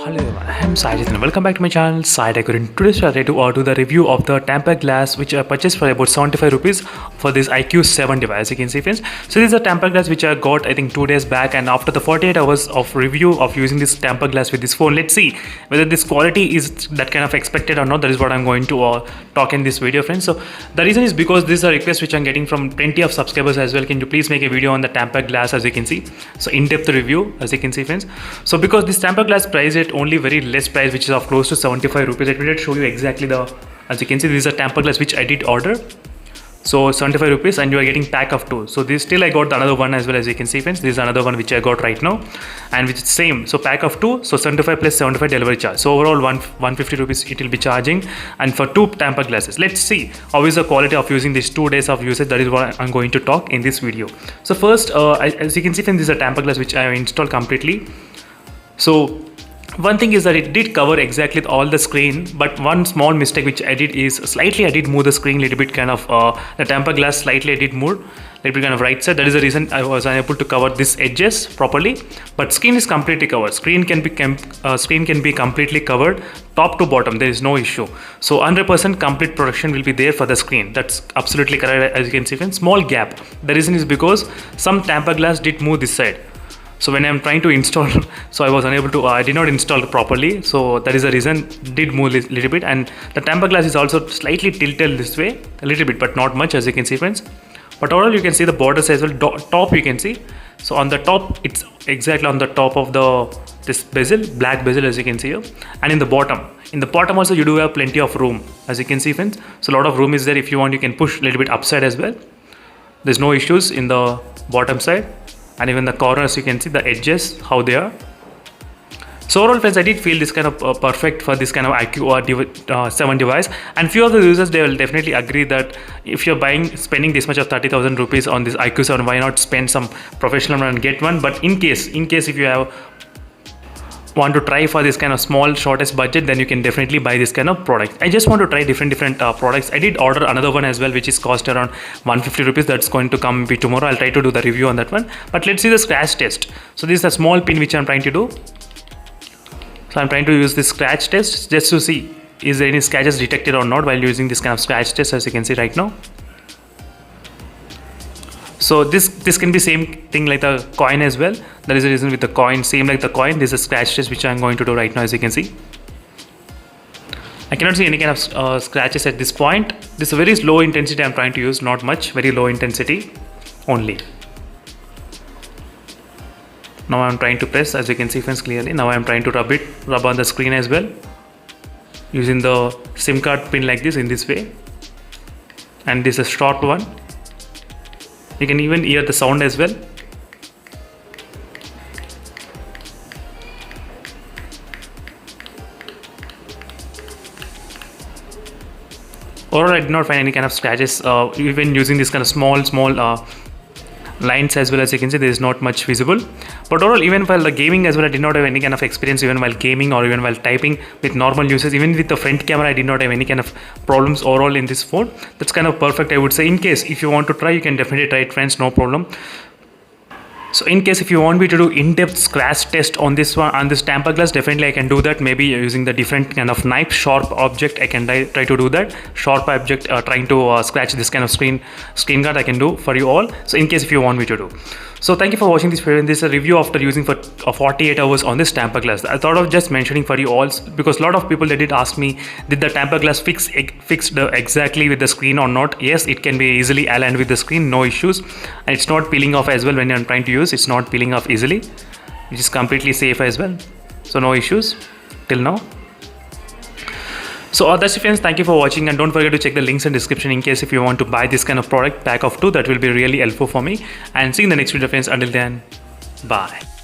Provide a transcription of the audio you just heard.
Hello everyone, I am Sajid and welcome back to my channel Sai Tech. In today's video I do the review of the tempered glass which I purchased for about 75 rupees for this IQ7 device. You can see friends. So this is a tempered glass which I got I think 2 days back, and after the 48 hours of review of using this tempered glass with this phone, let's see whether this quality is that kind of expected or not. That is what I'm going to talk in this video, friends. So the reason is because this is a request which I'm getting from plenty of subscribers as well. Can you please make a video on the tempered glass, as you can see. So in-depth review, as you can see friends. So because this tempered glass price at only very less price, which is of close to 75 rupees, let me show you exactly the, as you can see, this is a tempered glass which I did order. So 75 rupees and you are getting pack of 2. So this still I got another one as well, as you can see friends. This is another one which I got right now, and which is same. So pack of 2, so 75 plus 75 delivery charge. So overall 150 rupees it will be charging, and for 2 tempered glasses. Let's see how is the quality of using these 2 days of usage. That is what I'm going to talk in this video. So first, as you can see friends, this is a tempered glass which I have installed completely. So one thing is that it did cover exactly all the screen, but one small mistake which I did is slightly I did move the screen a little bit, kind of the tempered glass slightly I did move little bit kind of right side. That is the reason I was unable to cover this edges properly, but screen is completely covered. Screen can be completely covered top to bottom. There is no issue. So 100% complete protection will be there for the screen. That's absolutely correct, as you can see. Small gap. The reason is because some tempered glass did move this side. So when I'm trying to install, so I was unable to, I did not install it properly. So that is the reason did move a little bit. And the tempered glass is also slightly tilted this way a little bit, but not much, as you can see friends. But overall you can see the borders as well. Top you can see. So on the top, it's exactly on the top of this bezel, black bezel, as you can see here. And in the bottom also you do have plenty of room, as you can see friends. So a lot of room is there. If you want, you can push a little bit upside as well. There's no issues in the bottom side. And even the corners, you can see the edges how they are. So overall friends, I did feel this kind of perfect for this kind of IQ7 device, and few of the users, they will definitely agree that if you're spending this much of 30,000 rupees on this IQ7, why not spend some professional one and get one. But in case if you want to try for this kind of small shortest budget, then you can definitely buy this kind of product. I just want to try different products. I did order another one as well, which is cost around 150 rupees. That's going to come maybe tomorrow. I'll try to do the review on that one, but let's see the scratch test. So this is a small pin which I'm trying to do. So I'm trying to use this scratch test just to see is there any scratches detected or not while using this kind of scratch test, as you can see right now. So this can be same thing like the coin as well. That is the reason with the coin, same like the coin. This is a scratch test which I'm going to do right now, as you can see. I cannot see any kind of scratches at this point. This is a very low intensity I'm trying to use, not much, very low intensity only. Now I'm trying to press, as you can see friends clearly. Now I'm trying to rub on the screen as well, using the SIM card pin like this, in this way. And this is a short one. You can even hear the sound as well. Overall, I did not find any kind of scratches, even using this kind of small lines as well, as you can see. There is not much visible. But overall, even while the gaming as well, I did not have any kind of experience even while gaming or even while typing with normal users. Even with the front camera, I did not have any kind of problems overall in this phone. That's kind of perfect, I would say. In case if you want to try, you can definitely try it friends, no problem. So in case if you want me to do in-depth scratch test on this one, on this tempered glass, definitely I can do that. Maybe using the different kind of knife, sharp object, I can try to do that. Sharp object, trying to scratch this kind of screen guard, I can do for you all. So in case if you want me to do. So thank you for watching this video. This is a review after using for 48 hours on this tempered glass. I thought of just mentioning for you all, because a lot of people, they did ask me, did the tempered glass fix exactly with the screen or not? Yes, it can be easily aligned with the screen, no issues, and it's not peeling off as well when I'm trying to use. It's not peeling off easily, which is completely safe as well. So no issues till now. So that's it friends, thank you for watching, and don't forget to check the links in description in case if you want to buy this kind of product, pack of 2. That will be really helpful for me, and see you in the next video friends. Until then, bye.